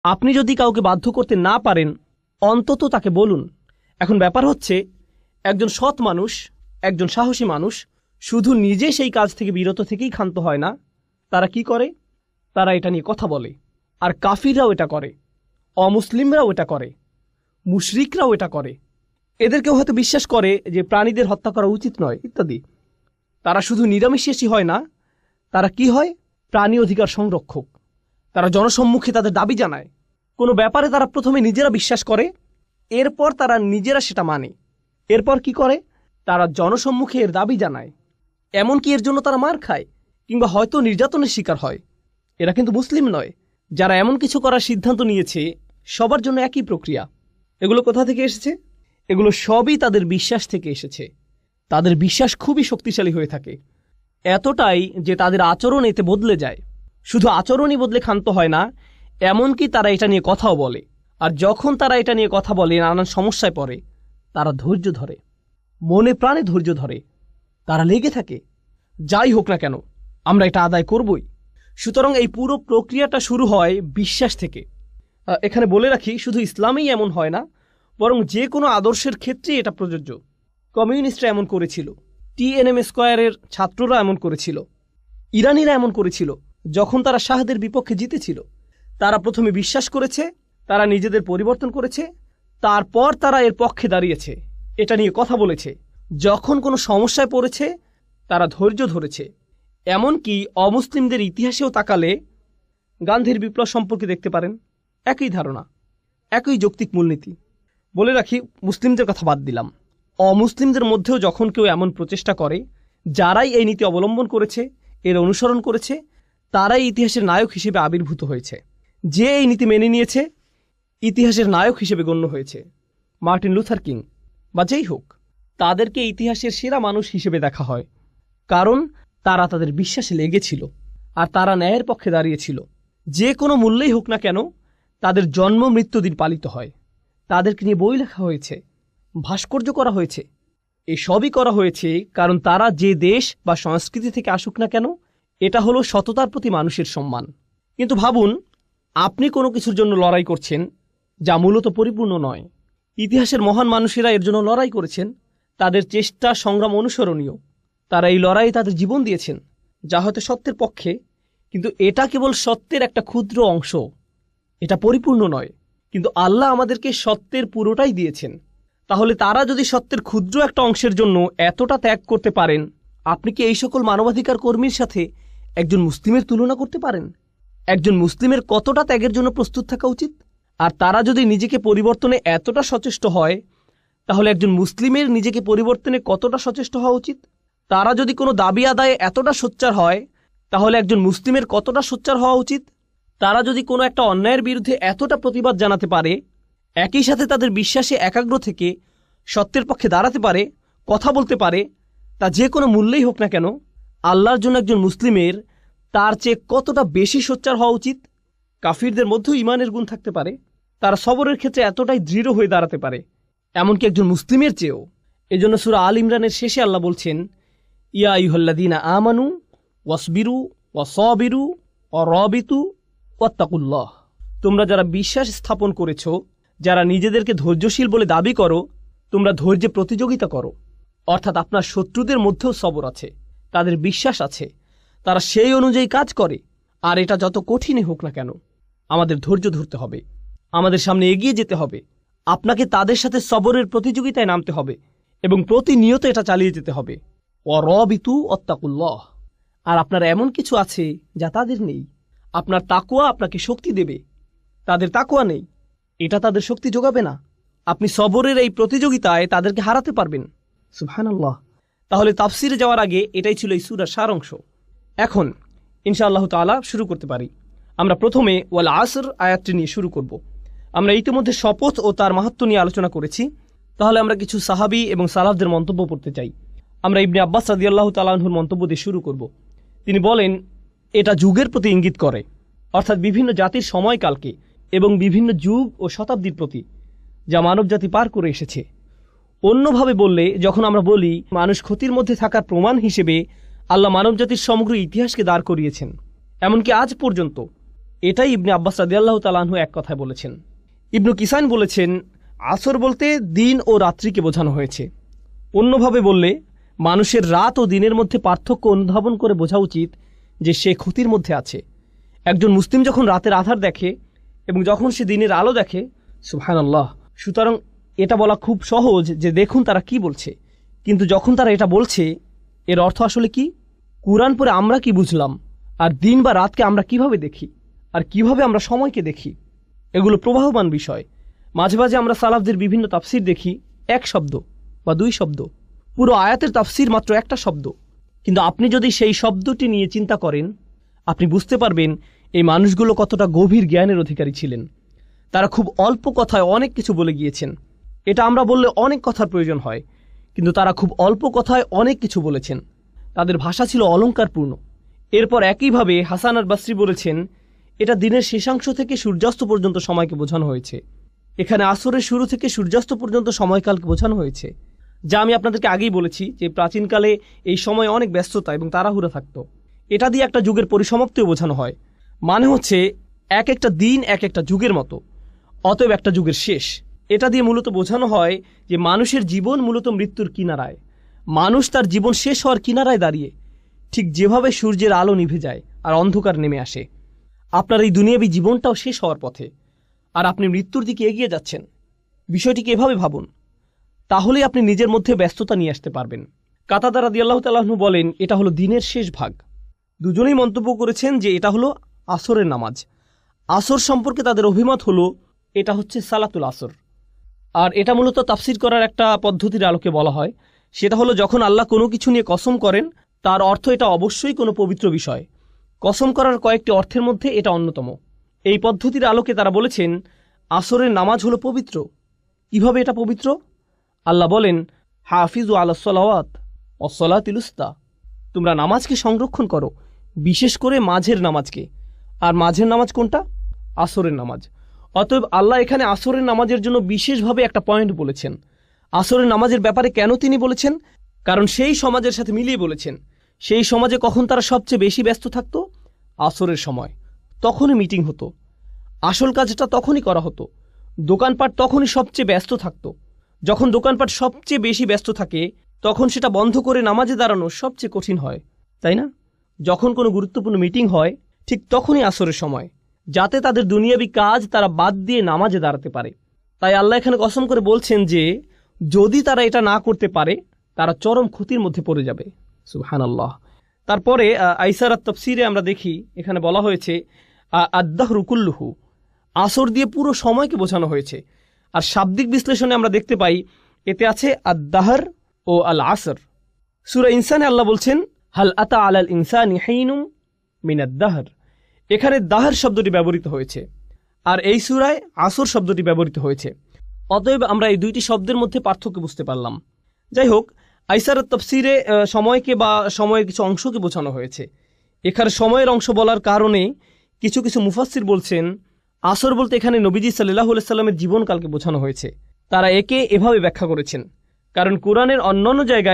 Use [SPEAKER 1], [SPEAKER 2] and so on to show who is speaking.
[SPEAKER 1] আপনি যদি কাউকে বাধ্য করতে না পারেন, অন্তত তাকে বলুন। এখন ব্যাপার হচ্ছে, একজন সৎ মানুষ, একজন সাহসী মানুষ শুধু নিজে সেই কাজ থেকে বিরত থেকেই ক্ষান্ত হয় না, তারা কি করে? তারা এটা নিয়ে কথা বলে। আর কাফিররাও এটা করে, অমুসলিমরাও এটা করে, মুশরিকরাও এটা করে। এদেরকেও হয়তো বিশ্বাস করে যে প্রাণীদের হত্যা করা উচিত নয় ইত্যাদি। তারা শুধু নিরামিষাশী হয় না, তারা কি হয়? প্রাণী অধিকার সংরক্ষক। তারা জনসম্মুখে তাদের দাবি জানায়। কোনো ব্যাপারে তারা প্রথমে নিজেরা বিশ্বাস করে, এরপর তারা নিজেরা সেটা মানে। এরপর কি করে? তারা জনসম্মুখে এর দাবি জানায়। এমনকি এর জন্য তারা মার খায় কিংবা হয়তো নির্যাতনের শিকার হয়। এরা কিন্তু মুসলিম নয়। যারা এমন কিছু করার সিদ্ধান্ত নিয়েছে, সবার জন্য একই প্রক্রিয়া। এগুলো কোথা থেকে এসেছে? এগুলো সবই তাদের বিশ্বাস থেকে এসেছে। তাদের বিশ্বাস খুবই শক্তিশালী হয়ে থাকে, এতটাই যে তাদের আচরণ এতে বদলে যায়। শুধু আচরণই বদলে ক্ষান্ত হয় না, এমনকি তারা এটা নিয়ে কথাও বলে। আর যখন তারা এটা নিয়ে কথা বলে, নানান সমস্যায় পড়ে, তারা ধৈর্য ধরে, মনে প্রাণে ধৈর্য ধরে। তারা লেগে থাকে, যাই হোক না কেন আমরা এটা আদায় করবই। সুতরাং এই পুরো প্রক্রিয়াটা শুরু হয় বিশ্বাস থেকে। এখানে বলে রাখি, শুধু ইসলামেই এমন হয় না, বরং যে কোনো আদর্শের ক্ষেত্রে এটা প্রযোজ্য। কমিউনিস্টরা এমন করেছিল, টিএনএম স্কোয়ারের ছাত্ররা এমন করেছিল, ইরানিরা এমন করেছিল। যখন তারা শাহদের বিপক্ষে জিতেছিল, তারা প্রথমে বিশ্বাস করেছে, তারা নিজেদের পরিবর্তন করেছে, তারপর তারা এর পক্ষে দাঁড়িয়েছে, এটা নিয়ে কথা বলেছে। যখন কোনো সমস্যায় পড়েছে, তারা ধৈর্য ধরেছে। এমনকি অমুসলিমদের ইতিহাসেও তাকালে গান্ধীর বিপ্লব সম্পর্কে দেখতে পারেন, একই ধারণা, একই যৌক্তিক মূলনীতি। বলে রাখি, মুসলিমদের কথা বাদ দিলাম, অমুসলিমদের মধ্যেও যখন কেউ এমন প্রচেষ্টা করে, যারাই এই নীতি অবলম্বন করেছে, এর অনুসরণ করেছে, তারাই ইতিহাসের নায়ক হিসেবে আবির্ভূত হয়েছে। যে এই নীতি মেনে নিয়েছে, ইতিহাসের নায়ক হিসেবে গণ্য হয়েছে। মার্টিন লুথার কিং বা যেই হোক, তাদেরকে ইতিহাসের সেরা মানুষ হিসেবে দেখা হয়, কারণ তারা তাদের বিশ্বাসে লেগেছিল আর তারা ন্যায়ের পক্ষে দাঁড়িয়েছিল। যে কোনো মূল্যেই হোক না কেন, তাদের জন্ম মৃত্যুদিন পালিত হয়, তাদেরকে নিয়ে বই লেখা হয়েছে, ভাস্কর্য করা হয়েছে। এসবই করা হয়েছে কারণ তারা যে দেশ বা সংস্কৃতি থেকে আসুক না কেন, এটা হলো সততার প্রতি মানুষের সম্মান। কিন্তু ভাবুন, আপনি কোনো কিছুর জন্য লড়াই করছেন যা মূলত পরিপূর্ণ নয়। ইতিহাসের মহান মানুষেরা এর জন্য লড়াই করেছেন, তাদের চেষ্টা সংগ্রাম অনুসরণীয়। তারা এই লড়াইয়ে তাদের জীবন দিয়েছেন, যা হয়তো সত্যের পক্ষে, কিন্তু এটা কেবল সত্যের একটা ক্ষুদ্র অংশ, এটা পরিপূর্ণ নয়। কিন্তু আল্লাহ আমাদেরকে সত্যের পুরোটাই দিয়েছেন। তাহলে তারা যদি সত্যের ক্ষুদ্র একটা অংশের জন্য এতটা ত্যাগ করতে পারেন, আপনি কি এই সকল মানবাধিকার কর্মীর সাথে একজন মুসলিমের তুলনা করতে পারেন? একজন মুসলিমের কতটা ত্যাগের জন্য প্রস্তুত থাকা উচিত? আর তারা যদি নিজেকে পরিবর্তনে এতটা সচেষ্ট হয়, তাহলে একজন মুসলিমের নিজেকে পরিবর্তনে কতটা সচেষ্ট হওয়া উচিত? তারা যদি কোনো দাবি আদায়ে এতটা সোচ্চার হয়, তাহলে একজন মুসলিমের কতটা সোচ্চার হওয়া উচিত? তারা যদি কোনো একটা অন্যায়ের বিরুদ্ধে এতটা প্রতিবাদ জানাতে পারে, একই সাথে তাদের বিশ্বাসে একাগ্র থেকে সত্যের পক্ষে দাঁড়াতে পারে, কথা বলতে পারে, তা যে কোনো মূল্যেই হোক না কেন, আল্লাহর জন্য একজন মুসলিমের তার চেয়ে কতটা বেশি সোচ্চার হওয়া উচিত? কাফিরদের মধ্যেও ঈমানের গুণ থাকতে পারে, তারা সবরের ক্ষেত্রে এতটাই দৃঢ় হয়ে দাঁড়াতে পারে, এমনকি একজন মুসলিমের চেয়েও। এজন্য সূরা আল ইমরানের শেষে আল্লাহ বলছেন, ইয়া আইয়ুহাল্লাযীনা আমানু ওয়াসবিরু ওয়াসাবিরু ওয়ারাবিতু ওয়াত্তাকুল্লাহ। তোমরা যারা বিশ্বাস স্থাপন করেছ, যারা নিজেদেরকে ধৈর্যশীল বলে দাবি করো, তোমরা ধৈর্যে প্রতিযোগিতা করো। অর্থাৎ আপনার শত্রুদের মধ্যেও সবর আছে, তাদের বিশ্বাস আছে, তারা সেই অনুযায়ী কাজ করে। আর এটা যত কঠিনই হোক না কেন, আমাদের ধৈর্য ধরতে হবে, আমাদের সামনে এগিয়ে যেতে হবে। আপনাকে তাদের সাথে সবরের প্রতিযোগিতায় নামতে হবে এবং প্রতিনিয়ত এটা চালিয়ে যেতে হবে। ওয়ারাবিতু ওয়াত্তাকুল্লাহ। আর আপনার এমন কিছু আছে যা তাদের নেই। আপনার তাকওয়া আপনাকে শক্তি দেবে, তাদের তাকওয়া নেই, এটা তাদের শক্তি যোগাবে না। আপনি সবরের এই প্রতিযোগিতায় তাদেরকে হারাতে পারবেন। সুবহানাল্লাহ। তাহলে তাফসিরে যাওয়ার আগে এটাই ছিল এই সূরার সারাংশ। এখন ইনশাআল্লাহ তাআলা শুরু করতে পারি। আমরা প্রথমে ওয়াল আসর আয়াতটি নিয়ে শুরু করব। আমরা ইতিমধ্যে শপথ ও তার মাহাত্ম্য নিয়ে আলোচনা করেছি। তাহলে আমরা কিছু সাহাবী এবং সালাফদের মন্তব্য পড়তে চাই। আমরা ইবনে আব্বাস রাদিয়াল্লাহু তাআলা আনহুর মন্তব্য দিয়ে শুরু করব। তিনি বলেন, এটা যুগের প্রতি ইঙ্গিত করে, অর্থাৎ বিভিন্ন জাতির সময়কালকে এবং বিভিন্ন যুগ ও শতাব্দীর প্রতি, যা মানবজাতি পার করে এসেছে। অন্যভাবে বললে, যখন আমরা বলি মানুষ ক্ষতির মধ্যে থাকার প্রমাণ হিসেবে আল্লাহ মানবজাতির সমগ্র ইতিহাসকে দাঁড় করিয়েছেন, এমনকি আজ পর্যন্ত এটাই ইবনে আব্বাস রাদিয়াল্লাহু তাআলা আনহু এক কথায় বলেছেন। ইবনু কিসান বলেছেন, আসর বলতে দিন ও রাত্রিকে বোঝানো হয়েছে। অন্যভাবে বললে মানুষের রাত ও দিনের মধ্যে পার্থক্য অনুধাবন করে বোঝা উচিত যে সে ক্ষতির মধ্যে আছে। একজন মুসলিম যখন রাতের আধার দেখে এবং যখন সে দিনের আলো দেখে, সুবহানাল্লাহ। সুতরাং এটা বলা খুব সহজ যে দেখুন তারা কি বলছে, কিন্তু যখন তারা এটা বলছে এর অর্থ আসলে কি? কুরআন পড়ে আমরা কি বুঝলাম, আর দিন বা রাতকে আমরা কিভাবে দেখি, আর কিভাবে আমরা সময়কে দেখি, এগুলো প্রবাহমান বিষয়। মাঝে মাঝে আমরা সালাফদের বিভিন্ন তাফসির দেখি এক শব্দ বা দুই শব্দ, পুরো আয়াতের তাফসির মাত্র একটা শব্দ, কিন্তু আপনি যদি সেই শব্দটি নিয়ে চিন্তা করেন আপনি বুঝতে পারবেন এই মানুষগুলো কতটা গভীর জ্ঞানের অধিকারী ছিলেন। তারা খুব অল্প কথায় অনেক কিছু বলে গিয়েছেন। এটা আমরা বললে অনেক কথার প্রয়োজন হয়, কিন্তু তারা খুব অল্প কথায় অনেক কিছু বলেছেন। তাদের ভাষা ছিল অলঙ্কারপূর্ণ। এরপর একইভাবে হাসান আল বসরি বলেছেন, এটা দিনের শেষাংশ থেকে সূর্যাস্ত পর্যন্ত সময়কে বোঝানো হয়েছে। এখানে আসরের শুরু থেকে সূর্যাস্ত পর্যন্ত সময়কালকে বোঝানো হয়েছে, যা আমি আপনাদেরকে আগেই বলেছি যে প্রাচীনকালে এই সময় অনেক ব্যস্ততা এবং তাড়াহুড়া থাকত। এটা দিয়ে একটা যুগের পরিসমাপ্তিও বোঝানো হয়। মানে হচ্ছে এক একটা দিন এক একটা যুগের মতো, অতএব একটা যুগের শেষ। এটা দিয়ে মূলত বোঝানো হয় যে মানুষের জীবন মূলত মৃত্যুর কিনারায়। মানুষ তার জীবন শেষ হওয়ার কিনারায় দাঁড়িয়ে, ঠিক যেভাবে সূর্যের আলো নিভে যায় আর অন্ধকার নেমে আসে। আপনার এই দুনিয়াবী জীবনটাও শেষ হওয়ার পথে, আর আপনি মৃত্যুর দিকে এগিয়ে যাচ্ছেন। বিষয়টিকে এভাবে ভাবুন, তাহলেই আপনি নিজের মধ্যে ব্যস্ততা নিয়ে আসতে পারবেন। কাতাদা রাদিয়াল্লাহু তাআলা আনহু বলেন, এটা হলো দিনের শেষ ভাগ। দুজনেই মন্তব্য করেছেন যে এটা হলো আসরের নামাজ। আসর সম্পর্কে তাদের অভিমত হলো এটা হচ্ছে সালাতুল আসর। আর এটা মূলত তাফসির করার একটা পদ্ধতির আলোকে বলা হয়। সেটা হলো যখন আল্লাহ কোনো কিছু নিয়ে কসম করেন তার অর্থ এটা অবশ্যই কোনো পবিত্র বিষয়। কসম করার কয়েকটি অর্থের মধ্যে এটা অন্যতম। এই পদ্ধতির আলোকে তারা বলেছেন আসরের নামাজ হলো পবিত্র। কিভাবে এটা পবিত্র? আল্লাহ বলেন, হাফিজু আলাস সালাওয়াত ওয়াস সালাতিল উস্তা, তোমরা নামাজকে সংরক্ষণ করো, বিশেষ করে মাঝের নামাজকে। আর মাঝের নামাজ কোনটা? আসরের নামাজ। অতএব আল্লাহ এখানে আসরের নামাজের জন্য বিশেষভাবে একটা পয়েন্ট বলেছেন। আসরের নামাজের ব্যাপারে কেন তিনি বলেছেন? কারণ সেই সমাজের সাথে মিলিয়ে বলেছেন। সেই সমাজে কখন তারা সবচেয়ে বেশি ব্যস্ত থাকতো? আসরের সময়। তখনই মিটিং হতো, আসল কাজটা তখনই করা হতো। দোকানপাট তখনই সবচেয়ে ব্যস্ত থাকতো। যখন দোকানপাট সবচেয়ে বেশি ব্যস্ত থাকে তখন সেটা বন্ধ করে নামাজে দাঁড়ানো সবচেয়ে কঠিন হয়, তাই না? যখন কোনো গুরুত্বপূর্ণ মিটিং হয় ঠিক তখনই আসরের সময়, যাতে তাদের দুনিয়াবী কাজ তারা বাদ দিয়ে নামাজে দাঁড়াতে পারে। তাই আল্লাহ এখানে কসম করে বলছেন যে যদি তারা এটা না করতে পারে তারা চরম ক্ষতির মধ্যে পড়ে যাবে। সুবহানাল্লাহ। তারপরে আইসারাত তাফসিরে আমরা দেখি এখানে বলা হয়েছে আদ-দাহরু কুল্লুহু, আসর দিয়ে পুরো সময়কে বোঝানো হয়েছে। আর শাব্দিক বিশ্লেষণে আমরা দেখতে পাই এতে আছে আদ-দাহর ও আল আসর। সূরা ইনসানে আল্লাহ বলছেন, হাল আতা আলাল ইনসানি হিনুম মিনাদ দাহর। এখানে দাহর শব্দটি ব্যবহৃত হয়েছে, আর এই সূরায় আসর শব্দটি ব্যবহৃত হয়েছে। অতএব আমরা এই দুইটি শব্দের মধ্যে পার্থক্য বুঝতে পারলাম। যাই হোক, আইসারাত তাফসিরে সময়কে বা সময়ের কিছু অংশকে বোঝানো হয়েছে। এখানে সময়ের অংশ বলার কারণে কিছু কিছু মুফাসসির বলছেন আসর বলতে এখানে নবীজি সাল্লাল্লাহু আলাইহি সাল্লামের জীবনকালকে বোঝানো হয়েছে। তারা একে এভাবে ব্যাখ্যা করেছেন, কারণ কোরআনের অন্যান্য জায়গায়